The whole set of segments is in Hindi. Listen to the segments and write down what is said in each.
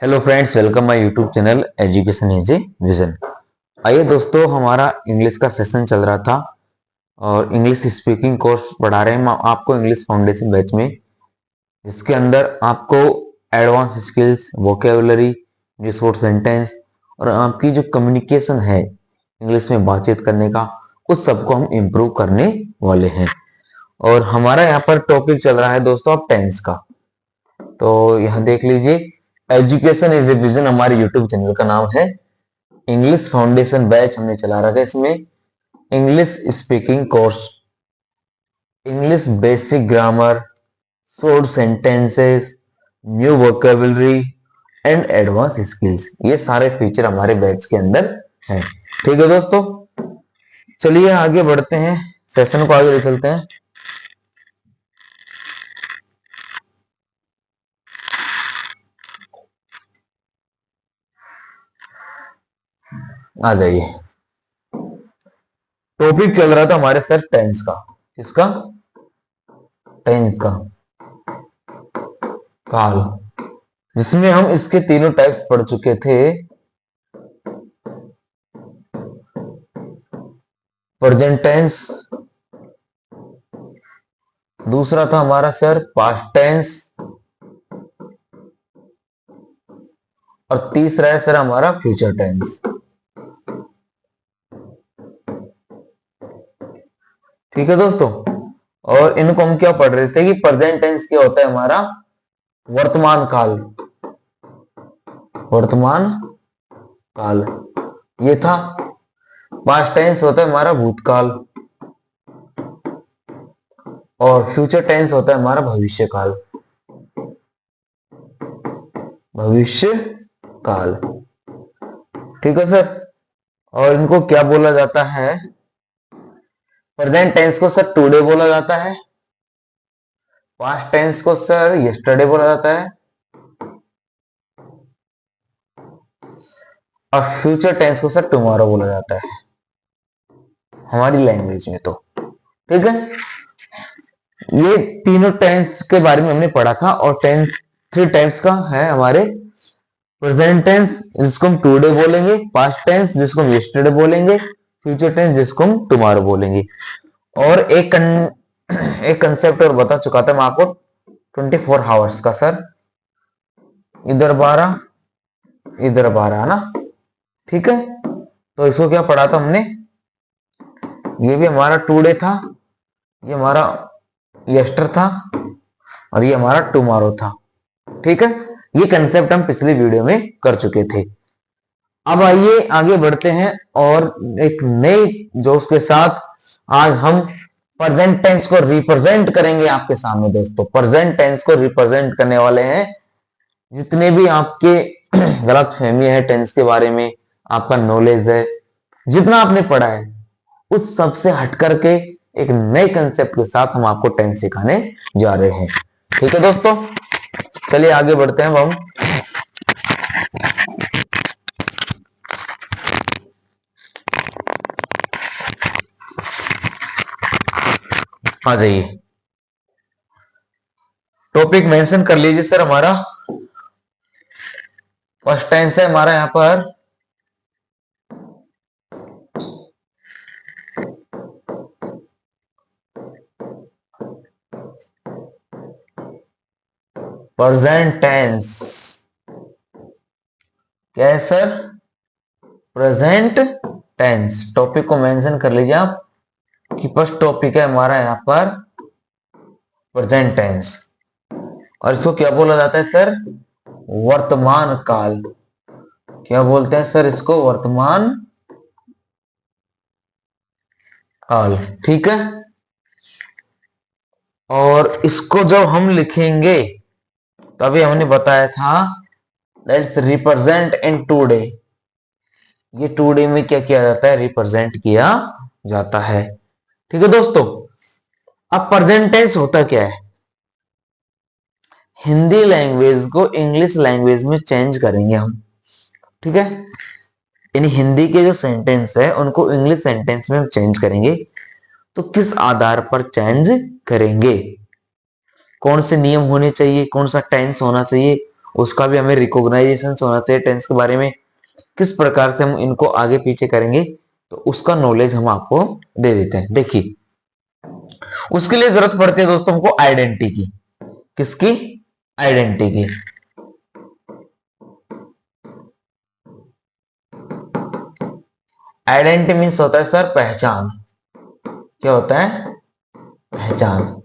Hello friends, welcome my YouTube channel education is a vision. आइए दोस्तों, हमारा इंग्लिश का सेशन चल रहा था और इंग्लिश स्पीकिंग कोर्स पढ़ा रहे हैं हम आपको इंग्लिश फाउंडेशन बैच में, जिसके अंदर आपको advance skills, vocabulary, use for sentence और आपकी जो कम्युनिकेशन है इंग्लिश में बातचीत करने का, उस सबको हम इम्प्रूव करने वाले हैं। और हमारा यहाँ पर टॉपिक चल रहा है दोस्तों अब टेंस का। तो यहाँ देख लीजिए, एजुकेशन इज ए विजन हमारे यूट्यूब चैनल का नाम है। इंग्लिश फाउंडेशन बैच हमने चला रखा है। इसमें English speaking course, English basic grammar, short sentences, new vocabulary and advance skills, ये सारे फीचर हमारे बैच के अंदर हैं। ठीक है दोस्तों, चलिए आगे बढ़ते हैं, सेशन को आगे ले चलते हैं। आ जाइए, टॉपिक चल रहा था हमारे सर टेंस का। किसका? टेंस का, काल, जिसमें हम इसके तीनों टाइप्स पढ़ चुके थे। प्रेजेंट टेंस, दूसरा था हमारा सर पास्ट टेंस, और तीसरा है सर हमारा फ्यूचर टेंस। ठीक है दोस्तों, और इनको हम क्या पढ़ रहे थे कि प्रेजेंट टेंस क्या होता है? हमारा वर्तमान काल, वर्तमान काल ये था। पास्ट टेंस होता है हमारा भूतकाल, और फ्यूचर टेंस होता है हमारा भविष्य काल, भविष्य काल। ठीक है सर, और इनको क्या बोला जाता है? प्रेजेंट टेंस को सर टुडे बोला जाता है, पास्ट टेंस को सर यस्टरडे बोला जाता है, और फ्यूचर टेंस को सर टुमारो बोला जाता है हमारी लैंग्वेज में। तो ठीक है, ये तीनों टेंस के बारे में हमने पढ़ा था। और टेंस थ्री टाइप्स का है हमारे। प्रेजेंट टेंस जिसको हम टुडे बोलेंगे, पास्ट टेंस जिसको हम यस्टरडे बोलेंगे, फ्यूचर टेंस जिसको हम टुमारो बोलेंगे। और एक कंसेप्ट और बता चुका था मैं आपको, 24 आवर्स का सर, इधर 12 इधर 12 है ना। ठीक है, तो इसको क्या पढ़ा था हमने? ये भी हमारा टुडे था, ये हमारा यस्टर था, और ये हमारा टुमारो था। ठीक है, ये कंसेप्ट हम पिछली वीडियो में कर चुके थे। अब आइए आगे बढ़ते हैं और एक नए जोश के साथ आज हम प्रेजेंट टेंस को रिप्रेजेंट करेंगे आपके सामने। दोस्तों, प्रेजेंट टेंस को रिप्रेजेंट करने वाले हैं। जितने भी आपके गलत फहमी है टेंस के बारे में, आपका नॉलेज है, जितना आपने पढ़ा है, उस सबसे हट करके एक नए कंसेप्ट के साथ हम आपको टेंस सिखाने जा रहे हैं। ठीक है दोस्तों, चलिए आगे बढ़ते हैं हम। आ जाइए, टॉपिक मेंशन कर लीजिए सर। हमारा फर्स्ट टेंस है हमारा यहां पर प्रेजेंट टेंस। क्या है सर? Present tense. टॉपिक को मेंशन कर लीजिए आप कि फर्स्ट टॉपिक है हमारा यहां पर प्रेजेंट टेंस, और इसको क्या बोला जाता है सर? वर्तमान काल। क्या बोलते हैं सर इसको? वर्तमान काल। ठीक है, और इसको जब हम लिखेंगे तभी हमने बताया था लेट्स रिप्रेजेंट इन टुडे। ये टुडे में क्या किया जाता है? रिप्रेजेंट किया जाता है। ठीक है दोस्तों, अब प्रेजेंट टेंस होता क्या है? हिंदी लैंग्वेज को इंग्लिश लैंग्वेज में चेंज करेंगे हम। ठीक है, यानी हिंदी के जो सेंटेंस है उनको इंग्लिश सेंटेंस में हम चेंज करेंगे। तो किस आधार पर चेंज करेंगे? कौन से नियम होने चाहिए, कौन सा टेंस होना चाहिए, उसका भी हमें रिकॉग्नाइजेशन होना चाहिए टेंस के बारे में, किस प्रकार से हम इनको आगे पीछे करेंगे, तो उसका नॉलेज हम आपको दे देते हैं। देखिए, उसके लिए जरूरत पड़ती है दोस्तों हमको आइडेंटिटी की। किसकी? आइडेंटिटी की। आइडेंटिटी मीन्स होता है सर पहचान। क्या होता है? पहचान।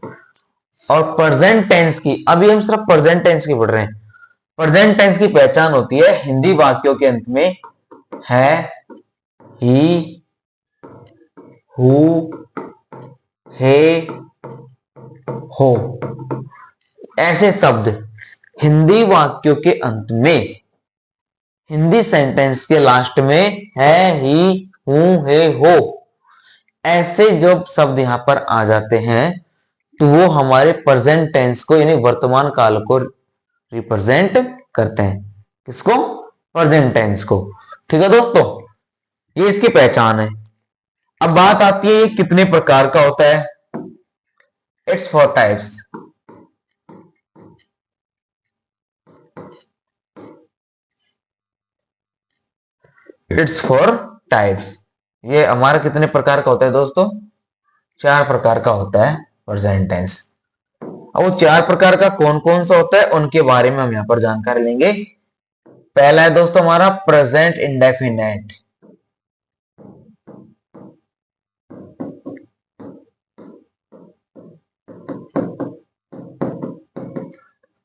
और प्रेजेंट टेंस की, अभी हम सिर्फ प्रेजेंट टेंस की पढ़ रहे हैं। प्रेजेंट टेंस की पहचान होती है हिंदी वाक्यों के अंत में है, ही, हु, हे, हो, ऐसे शब्द हिंदी वाक्यों के अंत में, हिंदी सेंटेंस के लास्ट में है, ही, हूं, हे, हो, ऐसे जो शब्द यहां पर आ जाते हैं तो वो हमारे प्रेजेंट टेंस को यानी वर्तमान काल को रिप्रेजेंट करते हैं। किसको? प्रेजेंट टेंस को। ठीक है दोस्तों, ये इसकी पहचान है। अब बात आती है ये कितने प्रकार का होता है। It's 4 types. It's 4 types. ये हमारा कितने प्रकार का होता है दोस्तों? 4 प्रकार का होता है प्रेजेंट टेंस। अब वो 4 प्रकार का कौन कौन सा होता है उनके बारे में हम यहां पर जानकारी लेंगे। पहला है दोस्तों हमारा present indefinite.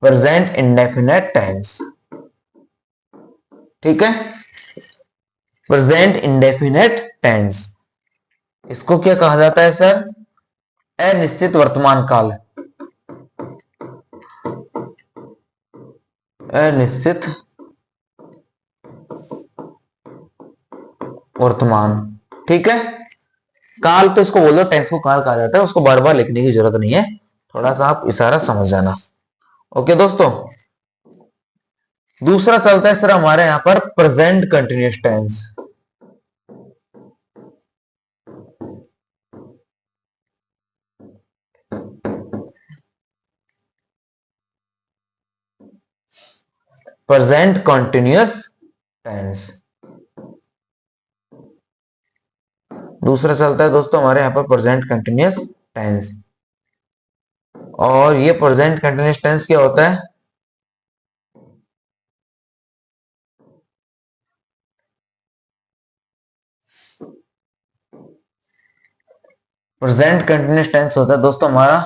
Present indefinite tense. ठीक है, प्रेजेंट इंडेफिनेट टेंस, इसको क्या कहा जाता है सर? अनिश्चित वर्तमान काल। अनिश्चित वर्तमान। ठीक है, काल तो इसको बोल दो, टेंस को काल कहा जाता है, उसको बार बार लिखने की जरूरत नहीं है, थोड़ा सा आप इशारा समझ जाना। ओके दोस्तों, दूसरा चलता है सर हमारे यहां पर present continuous tense. Present continuous tense दूसरा चलता है दोस्तों हमारे यहां पर प्रेजेंट कंटिन्यूअस टेंस। और ये प्रेजेंट कंटिन्यूअस टेंस क्या होता है? प्रेजेंट कंटिन्यूअस टेंस होता है दोस्तों हमारा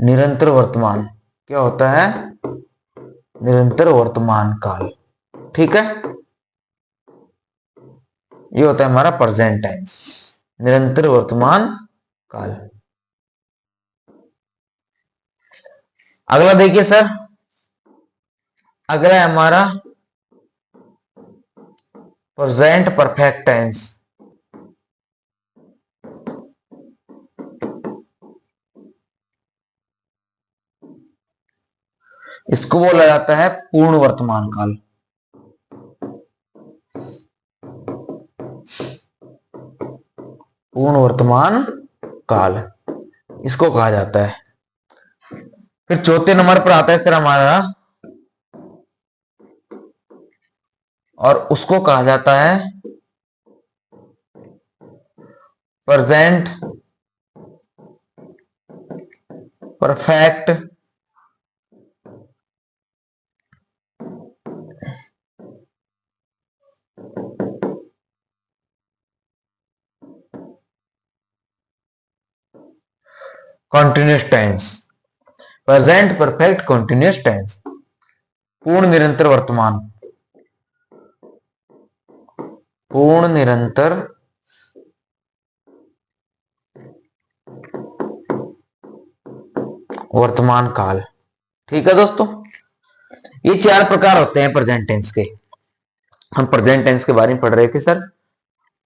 निरंतर वर्तमान। क्या होता है? निरंतर वर्तमान काल। ठीक है, ये होता है हमारा प्रेजेंट टेंस, निरंतर वर्तमान काल। अगला देखिए सर, अगला है हमारा प्रेजेंट परफेक्ट टेंस। इसको बोला जाता है पूर्ण वर्तमान काल। पूर्ण वर्तमान काल इसको कहा जाता है। फिर चौथे नंबर पर आता है सर हमारा, और उसको कहा जाता है present perfect continuous tense. Present perfect continuous tense, पूर्ण निरंतर वर्तमान, पूर्ण निरंतर वर्तमान काल। ठीक है दोस्तों, ये 4 प्रकार होते हैं प्रेजेंट टेंस के। हम प्रेजेंट टेंस के बारे में पढ़ रहे थे सर,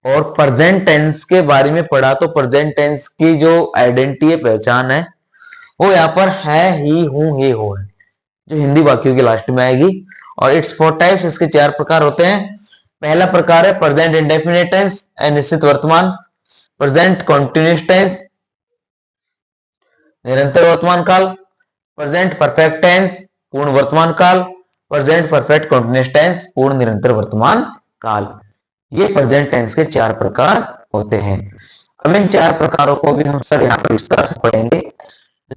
और प्रेजेंट टेंस के बारे में पढ़ा तो प्रेजेंट टेंस की जो आइडेंटिटी है, पहचान है, वो यहाँ पर है, ही, हूं, हे, हो है, जो हिंदी वाक्यों के लास्ट में आएगी। और इट्स 4 टाइप्स, इसके 4 प्रकार होते हैं। पहला प्रकार है प्रेजेंट इंडेफिनिट टेंस, अनिश्चित वर्तमान। प्रेजेंट कंटिन्यूअस टेंस, निरंतर वर्तमान काल। प्रेजेंट परफेक्ट टेंस पूर्ण वर्तमान काल, प्रेजेंट परफेक्ट कंटीन्यूअस टेंस पूर्ण निरंतर वर्तमान काल। ये प्रेजेंट टेंस के 4 प्रकार होते हैं। अब इन 4 प्रकारों को भी हम सर यहाँ पर विस्तार से पढ़ेंगे,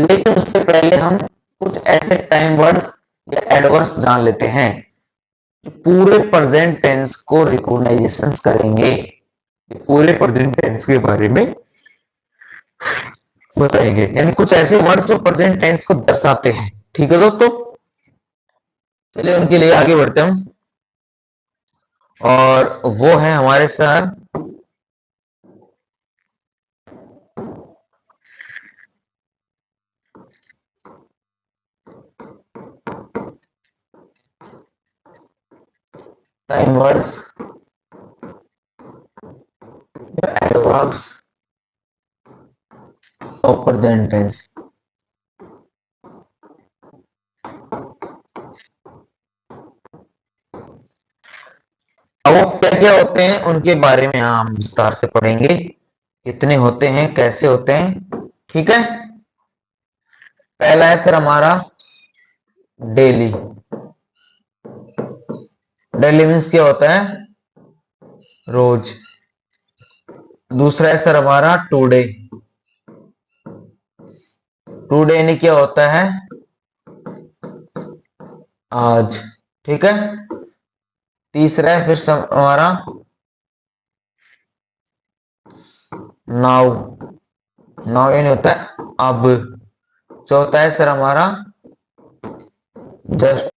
लेकिन उससे पहले हम कुछ ऐसे टाइम वर्ड्स या एडवर्ब्स जान लेते हैं। पूरे प्रेजेंट टेंस को रिकॉग्नाइजेशन करेंगे, पूरे प्रेजेंट टेंस के बारे में बताएंगे, यानी कुछ ऐसे वर्ड्स जो प्रेजेंट टेंस को दर्शाते हैं। ठीक है दोस्तों, चलिए उनके लिए आगे बढ़ते हैं हम, और वो है हमारे sir time words, adverbs of present tense. अब वो क्या क्या होते हैं उनके बारे में हम विस्तार से पढ़ेंगे, कितने होते हैं, कैसे होते हैं। ठीक है, पहला है सर हमारा डेली। डेली मीन्स क्या होता है, रोज। दूसरा है सर हमारा टुडे। टुडे यानी क्या होता है, आज। ठीक है, तीसरा है फिर हमारा नाउ। नाउ यानी होता है अब। चौथा है सर हमारा जस्ट।